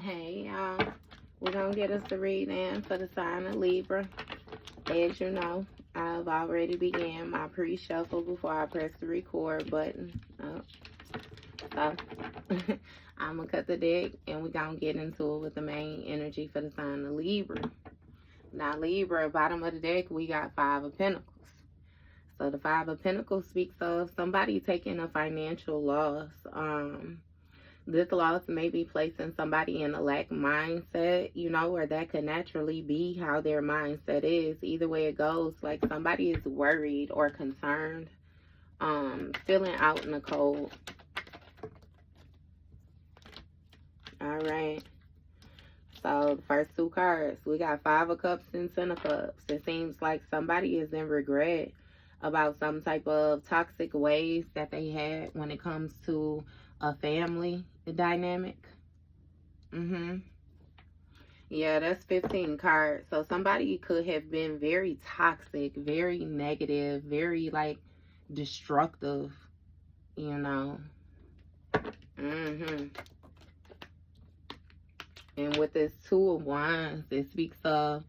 Hey y'all, we're gonna get us a reading for the sign of Libra. As you know, I've already began my pre-shuffle before I press the record button. So I'm gonna cut the deck and we're gonna get into it with the main energy for the sign of Libra. Now Libra, bottom of the deck, we got Five of Pentacles. So the Five of Pentacles speaks of somebody taking a financial loss. This loss may be placing somebody in a lack mindset, or that could naturally be how their mindset is. Either way it goes, like somebody is worried or concerned, feeling out in the cold. All right. So the first two cards, we got Five of Cups and Ten of Cups. It seems like somebody is in regret about some type of toxic ways that they had when it comes to a family dynamic. Yeah, that's 15 cards. So somebody could have been very toxic, very negative, very like destructive, And with this Two of Wands, it speaks of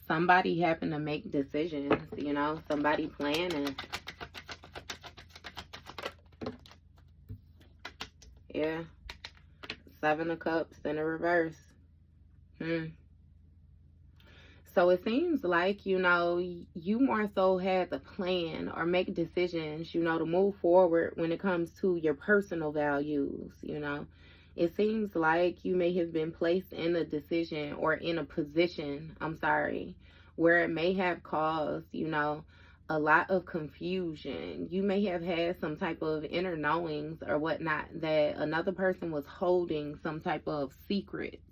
somebody having to make decisions, somebody planning. Yeah. Seven of Cups in a reverse. So it seems like, you more so had to plan or make decisions, to move forward when it comes to your personal values, It seems like you may have been placed in a decision or in a position, where it may have caused, a lot of confusion. You may have had some type of inner knowings or whatnot that another person was holding some type of secrets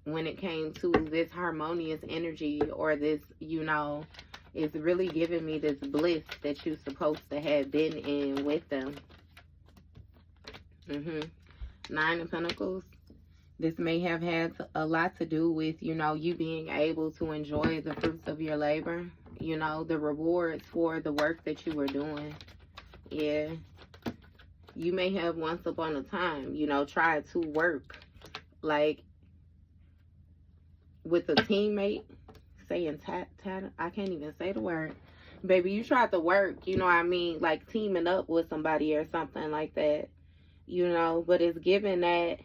when it came to this harmonious energy, or this, is really giving me this bliss that you're supposed to have been in with them. Nine of Pentacles. This may have had a lot to do with, you being able to enjoy the fruits of your labor, the rewards for the work that you were doing. Yeah. You may have once upon a time, tried to work like with a teammate, saying I can't even say the word. Baby, you tried to work, like teaming up with somebody or something like that, but it's given that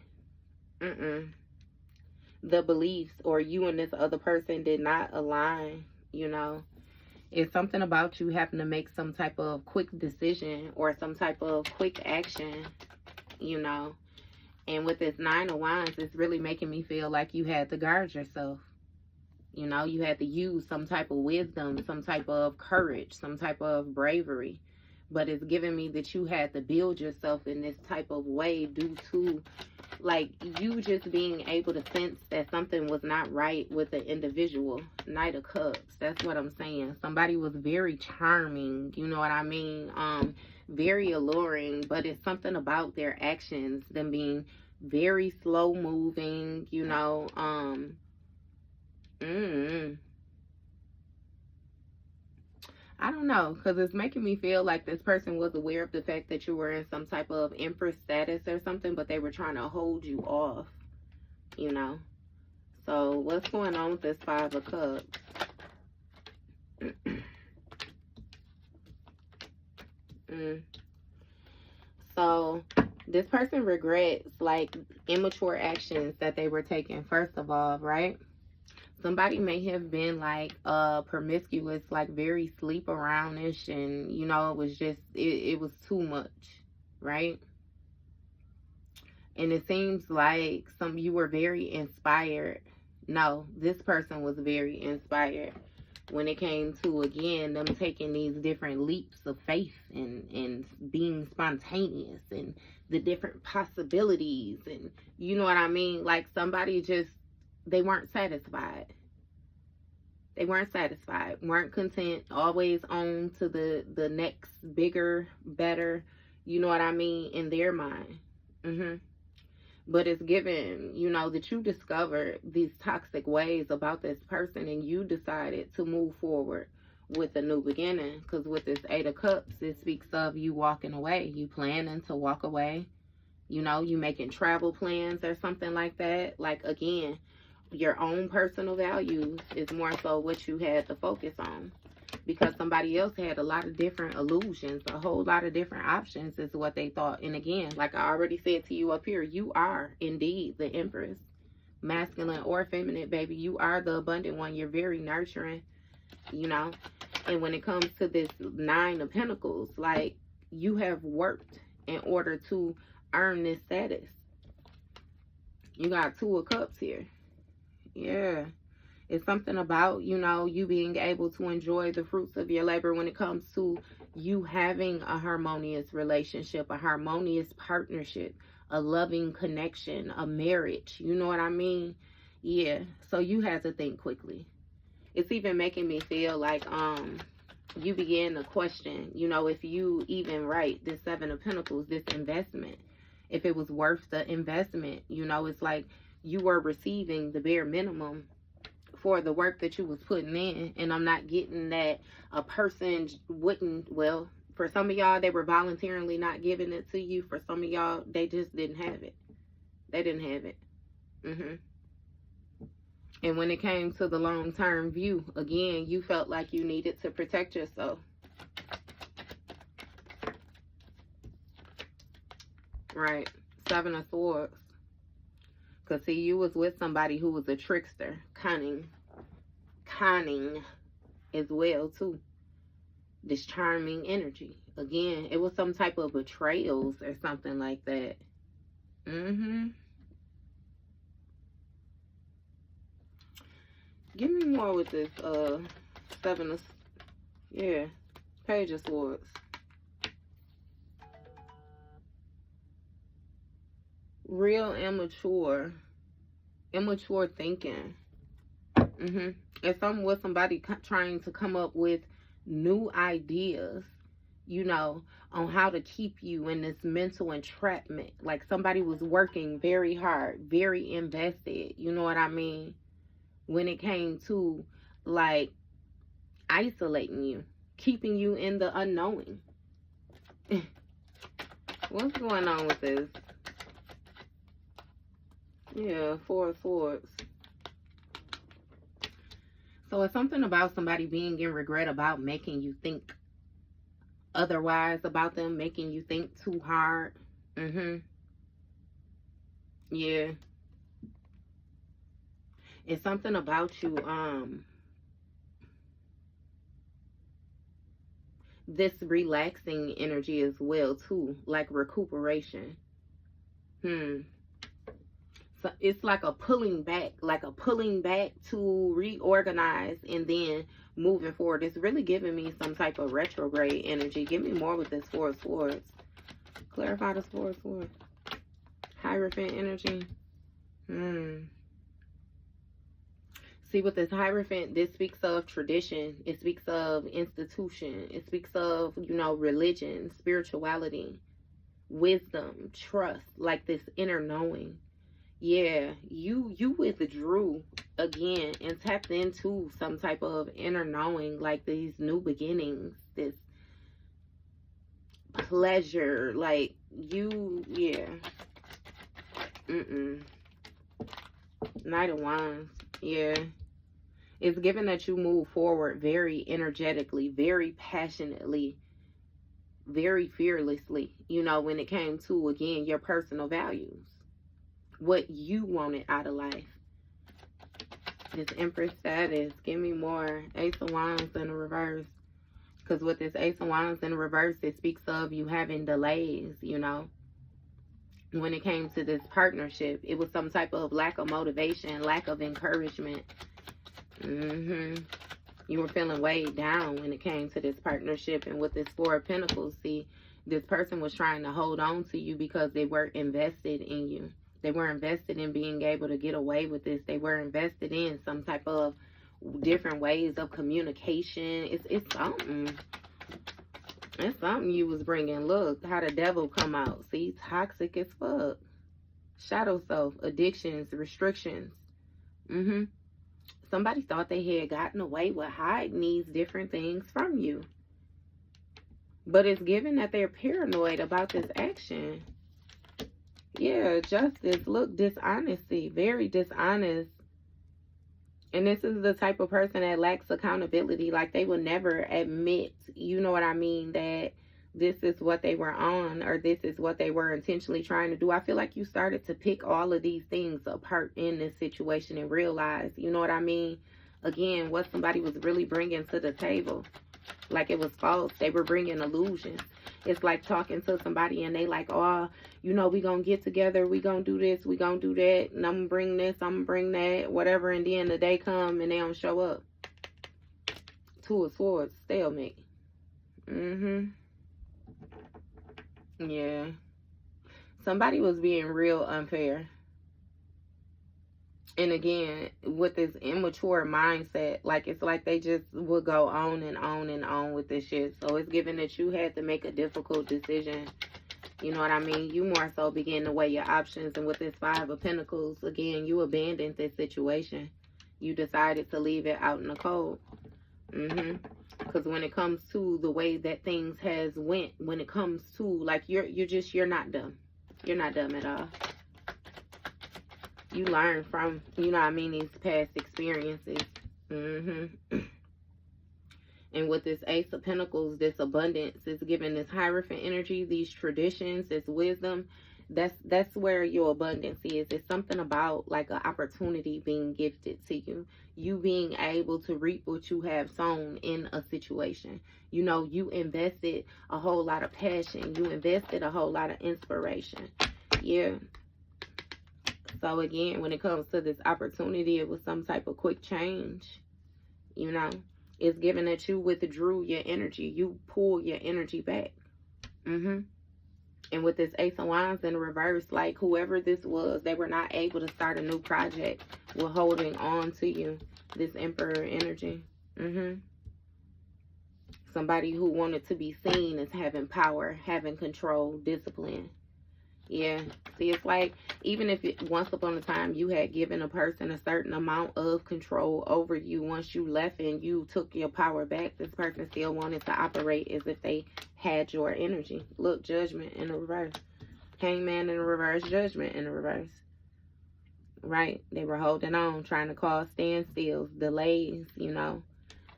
the beliefs or you and this other person did not align, It's something about you having to make some type of quick decision or some type of quick action, And with this Nine of Wands, it's really making me feel like you had to guard yourself. You had to use some type of wisdom, some type of courage, some type of bravery. But it's giving me that you had to build yourself in this type of way due to, like, you just being able to sense that something was not right with the individual. Knight of Cups, that's what I'm saying. Somebody was very charming, you know what I mean? Very alluring, but it's something about their actions, them being very slow moving, I don't know, because it's making me feel like this person was aware of the fact that you were in some type of empress status or something, but they were trying to hold you off, So what's going on with this Five of Cups? So this person regrets like immature actions that they were taking, first of all, right? Somebody may have been like promiscuous, like very sleep around-ish, and it was just it was too much, right? And it seems like you were very inspired. No, this person was very inspired when it came to, again, them taking these different leaps of faith and being spontaneous and the different possibilities, and you know what I mean? Like somebody just, they weren't satisfied. They weren't satisfied, weren't content, always on to the next bigger, better, you know what I mean, in their mind. But it's given, that you discovered these toxic ways about this person and you decided to move forward with a new beginning. Because with this Eight of Cups, it speaks of you walking away, you planning to walk away, You know, you making travel plans or something like that. Like, again, your own personal values is more so what you had to focus on. Because somebody else had a lot of different illusions, a whole lot of different options is what they thought. And again, like I already said to you up here, you are indeed the Empress. Masculine or feminine, baby, you are the abundant one. You're very nurturing, you know. And when it comes to this 9 of Pentacles, like, you have worked in order to earn this status. You got 2 of Cups here. Yeah. It's something about, you know, you being able to enjoy the fruits of your labor when it comes to you having a harmonious relationship, a harmonious partnership, a loving connection, a marriage. You know what I mean? Yeah. So you had to think quickly. It's even making me feel like you begin to question, you know, if you even write this 7 of Pentacles, this investment, if it was worth the investment. You know, it's like you were receiving the bare minimum for the work that you was putting in. And I'm not getting that a person wouldn't, well, for some of y'all, they were voluntarily not giving it to you. For some of y'all, they just didn't have it. They didn't have it. And when it came to the long-term view, again, you felt like you needed to protect yourself. Right. 7 of Swords. Because, see, you was with somebody who was a trickster. Conning as well, too. This charming energy. Again, it was some type of betrayals or something like that. Give me more with this 7 of... Yeah. Page of Swords. Real immature thinking. It's something with somebody trying to come up with new ideas, you know, on how to keep you in this mental entrapment. Like somebody was working very hard, very invested, you know what I mean, when it came to like isolating you, keeping you in the unknowing. What's going on with this? Yeah, 4 of Swords. So it's something about somebody being in regret about making you think otherwise about them, making you think too hard. Yeah. It's something about you, this relaxing energy as well, too, like recuperation. So it's like a pulling back to reorganize and then moving forward. It's really giving me some type of retrograde energy. Give me more with this 4 of Swords. Clarify this 4 of Swords. Hierophant energy. See, with this Hierophant, this speaks of tradition. It speaks of institution. It speaks of, you know, religion, spirituality, wisdom, trust, like this inner knowing. Yeah, you withdrew again and tapped into some type of inner knowing, like these new beginnings, this pleasure, like you, yeah. Knight of Wands, yeah. It's given that you move forward very energetically, very passionately, very fearlessly, you know, when it came to, again, your personal values. What you wanted out of life. This Empress status. Give me more. Ace of Wands in the reverse. Because with this Ace of Wands in the reverse, it speaks of you having delays, you know. When it came to this partnership, it was some type of lack of motivation, lack of encouragement. You were feeling weighed down when it came to this partnership. And with this 4 of Pentacles, see, this person was trying to hold on to you because they were invested in you. They were invested in being able to get away with this. They were invested in some type of different ways of communication. It's something. It's something you was bringing. Look how the devil come out. See, toxic as fuck. Shadow self, addictions, restrictions. Somebody thought they had gotten away with hiding these different things from you. But it's given that they're paranoid about this action. Yeah, justice. Look, dishonesty. Very dishonest. And this is the type of person that lacks accountability. Like, they will never admit, you know what I mean, that this is what they were on, or this is what they were intentionally trying to do. I feel like you started to pick all of these things apart in this situation and realize, you know what I mean, again, what somebody was really bringing to the table. Like, it was false. They were bringing illusions. It's like talking to somebody and they like, oh, you know, we gonna get together, we gonna do this, we gonna do that, and I'm gonna bring this, I'm gonna bring that, whatever, and then the day come and they don't show up. Two of Swords, stalemate. Yeah. Somebody was being real unfair. And again, with this immature mindset, like, it's like they just would go on and on and on with this shit. So it's given that you had to make a difficult decision. You know what I mean? You more so begin to weigh your options. And with this Five of Pentacles, again, you abandoned this situation. You decided to leave it out in the cold. Because when it comes to the way that things has went, when it comes to, like, you're not dumb. You're not dumb at all. You learn from, you know what I mean, these past experiences. And with this Ace of Pentacles, this abundance is giving this Hierophant energy, these traditions, this wisdom. That's where your abundance is. It's something about like an opportunity being gifted to you. You being able to reap what you have sown in a situation. You know, you invested a whole lot of passion. You invested a whole lot of inspiration. Yeah. So again, when it comes to this opportunity, it was some type of quick change. You know, it's given that you withdrew your energy. You pull your energy back. And with this Ace of Wands in reverse, like, whoever this was, they were not able to start a new project. Were holding on to you. This Emperor energy. Somebody who wanted to be seen as having power, having control, discipline. Yeah. See, it's like, even if once upon a time you had given a person a certain amount of control over you, once you left and you took your power back, this person still wanted to operate as if they had your energy. Look, Judgment in the reverse. Hangman in the reverse, Judgment in the reverse. Right? They were holding on, trying to cause standstills, delays, you know.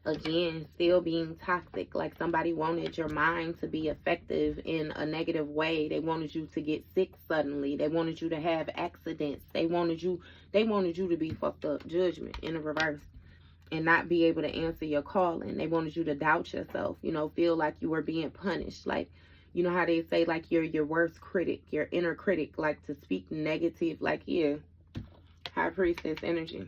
Again, still being toxic. Like, somebody wanted your mind to be effective in a negative way. They wanted you to get sick suddenly. They wanted you to have accidents. They wanted you to be fucked up. Judgment in the reverse. And not be able to answer your calling. They wanted you to doubt yourself, you know, feel like you were being punished. Like, you know how they say, like, you're your worst critic, your inner critic, like, to speak negative, like, yeah, High Priestess energy.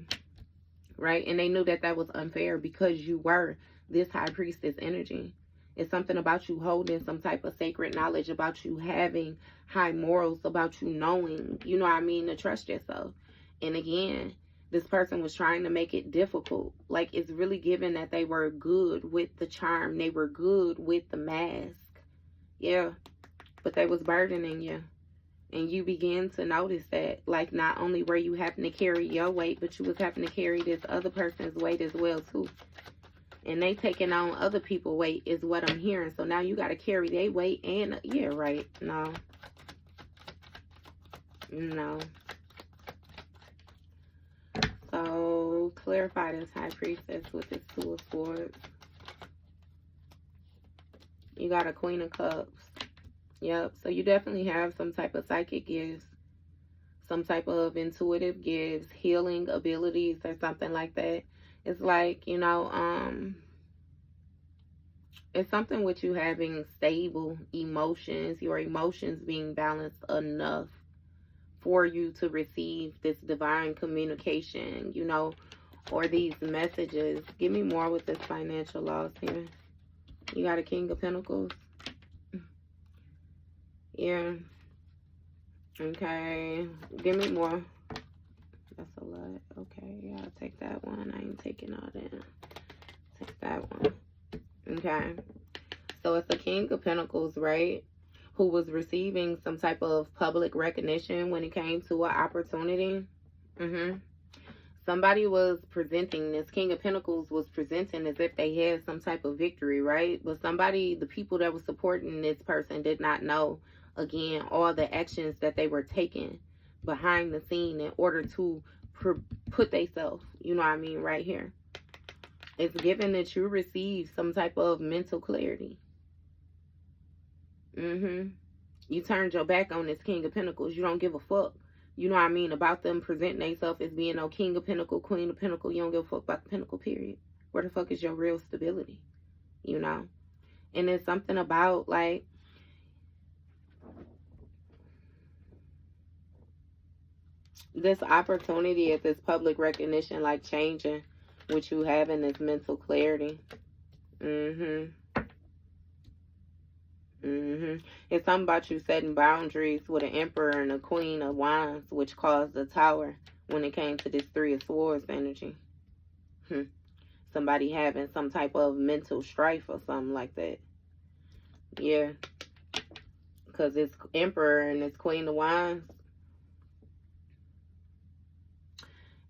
Right? And they knew that that was unfair because you were this High Priestess energy. It's something about you holding some type of sacred knowledge, about you having high morals, about you knowing, you know what I mean, to trust yourself. And again, this person was trying to make it difficult. Like, it's really given that they were good with the charm. They were good with the mask. Yeah. But they was burdening you. And you begin to notice that, like, not only were you having to carry your weight, but you was having to carry this other person's weight as well, too. And they taking on other people's weight is what I'm hearing. So now you got to carry their weight and, yeah, right. No. So, clarify this High Priestess with this Two of Swords. You got a Queen of Cups. Yep, so you definitely have some type of psychic gifts, some type of intuitive gifts, healing abilities or something like that. It's like, you know, it's something with you having stable emotions, your emotions being balanced enough for you to receive this divine communication, you know, or these messages. Give me more with this financial loss here. You got a King of Pentacles. Yeah. Okay. Give me more. That's a lot. Okay. Yeah, I'll take that one. I ain't taking all that. Take that one. Okay. So it's a King of Pentacles, right? Who was receiving some type of public recognition when it came to an opportunity. Somebody was presenting, this King of Pentacles was presenting as if they had some type of victory, right? But somebody, the people that were supporting this person did not know Again, all the actions that they were taking behind the scene in order to put themselves, you know what I mean, right here. It's given that you receive some type of mental clarity. You turned your back on this King of Pentacles. You don't give a fuck, you know what I mean, about them presenting themselves as being no King of Pentacle, Queen of Pentacle. You don't give a fuck about the Pentacle, period. Where the fuck is your real stability, you know? And it's something about, like, this opportunity at this public recognition, like changing what you have in this mental clarity. It's something about you setting boundaries with an Emperor and a Queen of Wands, which caused the Tower when it came to this Three of Swords energy. Somebody having some type of mental strife or something like that. Yeah. Because it's Emperor and it's Queen of Wands.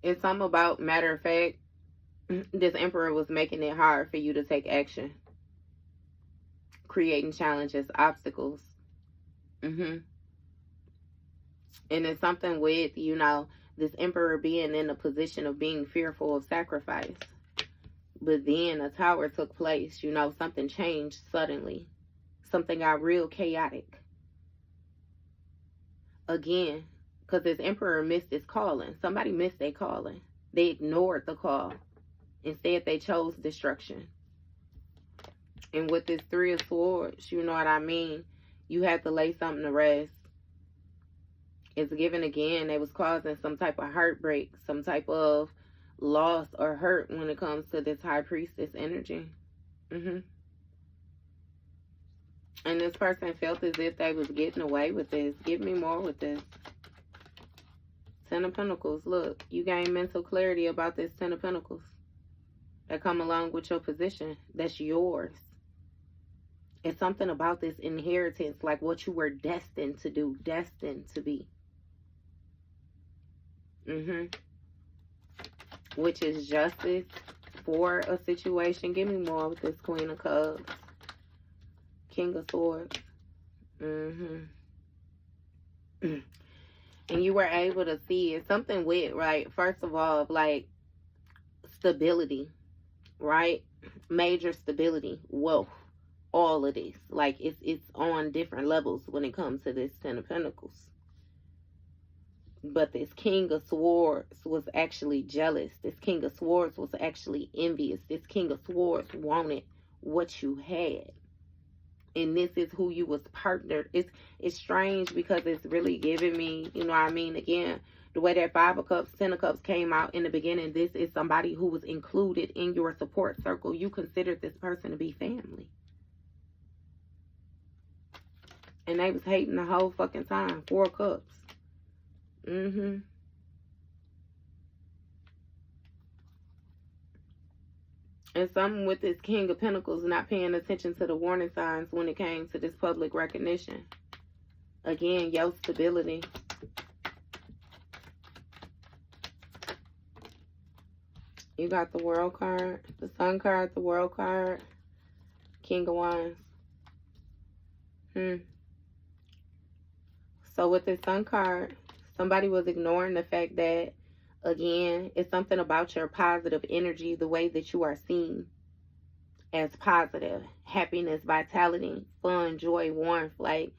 It's something about, matter of fact, this Emperor was making it hard for you to take action. Creating challenges, obstacles. And it's something with, you know, this Emperor being in a position of being fearful of sacrifice. But then a Tower took place, you know, something changed suddenly. Something got real chaotic. Again, because this Emperor missed his calling. Somebody missed their calling. They ignored the call. Instead, they chose destruction. And with this Three of Swords, you know what I mean? You have to lay something to rest. It's given again. They was causing some type of heartbreak, some type of loss or hurt when it comes to this High Priestess energy. And this person felt as if they was getting away with this. Give me more with this. Ten of Pentacles. Look, you gain mental clarity about this Ten of Pentacles that come along with your position. That's yours. It's something about this inheritance, like what you were destined to do, destined to be. Which is justice for a situation. Give me more with this Queen of Cups. King of Swords. And you were able to see it. Something with, right, first of all, like stability, right? Major stability, wealth, all of this. Like it's on different levels when it comes to this Ten of Pentacles. But this King of Swords was actually jealous. This King of Swords was actually envious. This King of Swords wanted what you had. And this is who you was partnered. It's strange because it's really giving me, you know what I mean? Again, the way that Five of Cups, Ten of Cups came out in the beginning, this is somebody who was included in your support circle. You considered this person to be family. And they was hating the whole fucking time. Four of Cups. And something with this King of Pentacles not paying attention to the warning signs when it came to this public recognition. Again, your stability. You got the World card, the Sun card, the World card, King of Wands. So with this Sun card, somebody was ignoring the fact that, again, it's something about your positive energy, the way that you are seen as positive. Happiness, vitality, fun, joy, warmth, like,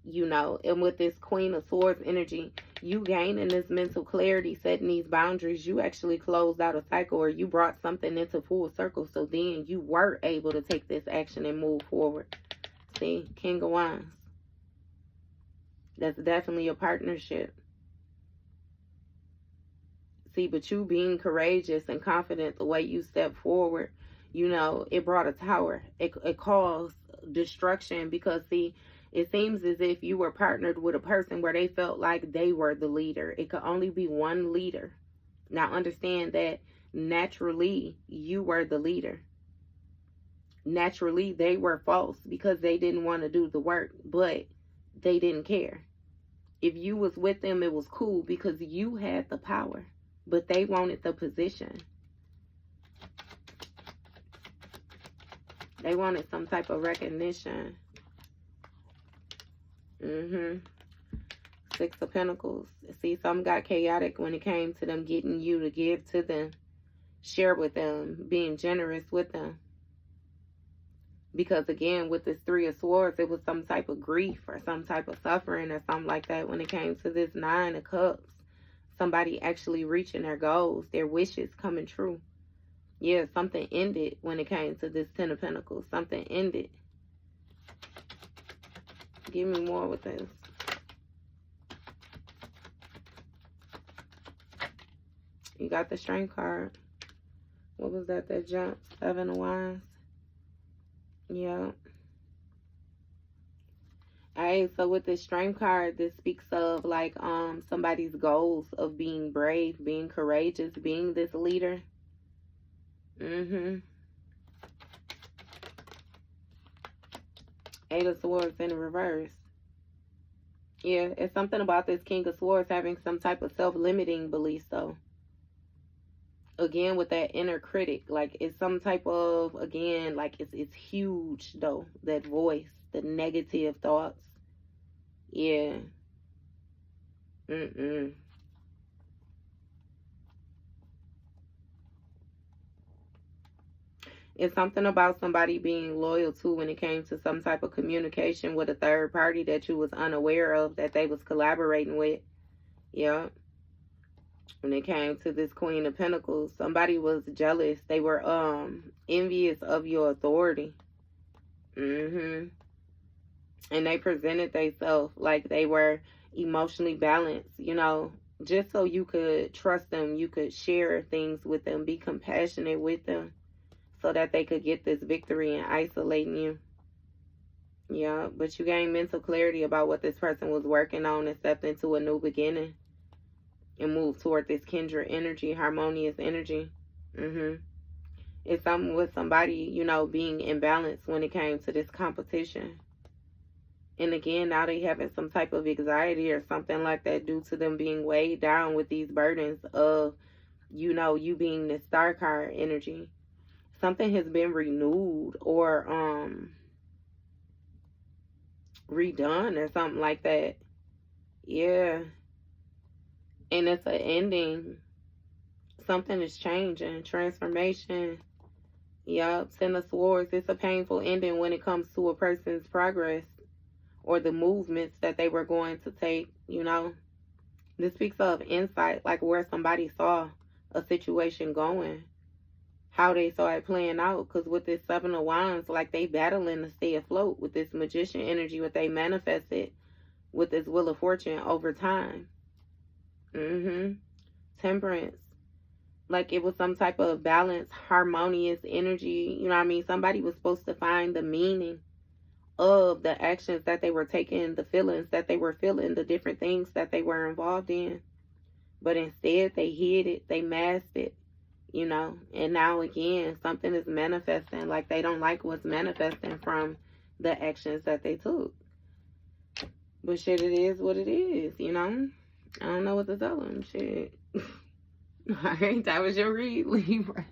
you know. And with this Queen of Swords energy, you gaining this mental clarity, setting these boundaries. You actually closed out a cycle, or you brought something into full circle. So then you were able to take this action and move forward. See, King of Wands. That's definitely a partnership. See, but you being courageous and confident, the way you step forward, you know, it brought a Tower. It caused destruction because, see, it seems as if you were partnered with a person where they felt like they were the leader. It could only be one leader. Now, understand that naturally, you were the leader. Naturally, they were false because they didn't want to do the work, but they didn't care. If you was with them, it was cool because you had the power. But they wanted the position. They wanted some type of recognition. Six of Pentacles. See, some got chaotic when it came to them getting you to give to them, share with them, being generous with them. Because again, with this Three of Swords, it was some type of grief or some type of suffering or something like that when it came to this Nine of Cups. Somebody actually reaching their goals, their wishes coming true. Yeah, something ended when it came to this Ten of Pentacles. Something ended. Give me more with this. You got the Strength card. What was that jumped? Seven of Wands. Yeah. Alright, so with the Strength card, this speaks of like somebody's goals of being brave, being courageous, being this leader. Eight of Swords in reverse. Yeah, it's something about this King of Swords having some type of self-limiting beliefs though. Again, with that inner critic, like it's some type of, again, like it's huge though, that voice, the negative thoughts. Yeah. It's something about somebody being loyal to when it came to some type of communication with a third party that you was unaware of, that they was collaborating with. Yeah. When it came to this Queen of Pentacles, somebody was jealous. They were envious of your authority. And they presented themselves like they were emotionally balanced, you know, just so you could trust them, you could share things with them, be compassionate with them, so that they could get this victory in isolating you. Yeah, but you gained mental clarity about what this person was working on and stepped into a new beginning and moved toward this kindred energy, harmonious energy. It's something with somebody, you know, being imbalanced when it came to this competition. And again, now they having some type of anxiety or something like that due to them being weighed down with these burdens of, you know, you being the Star card energy. Something has been renewed or redone or something like that. Yeah. And it's an ending. Something is changing. Transformation. Yup. Ten of Swords. It's a painful ending when it comes to a person's progress or the movements that they were going to take, you know. This speaks of insight, like where somebody saw a situation going, how they saw it playing out. Because with this Seven of Wands, like they battling to stay afloat with this Magician energy, what they manifested with this Wheel of Fortune over time. Temperance. Like it was some type of balanced, harmonious energy. You know what I mean? Somebody was supposed to find the meaning of the actions that they were taking, the feelings that they were feeling, the different things that they were involved in. But instead, they hid it. They masked it, you know. And now, again, something is manifesting. Like they don't like what's manifesting from the actions that they took. But shit, it is what it is, you know. I don't know what to tell them. Shit. All right, that was your read, Libra.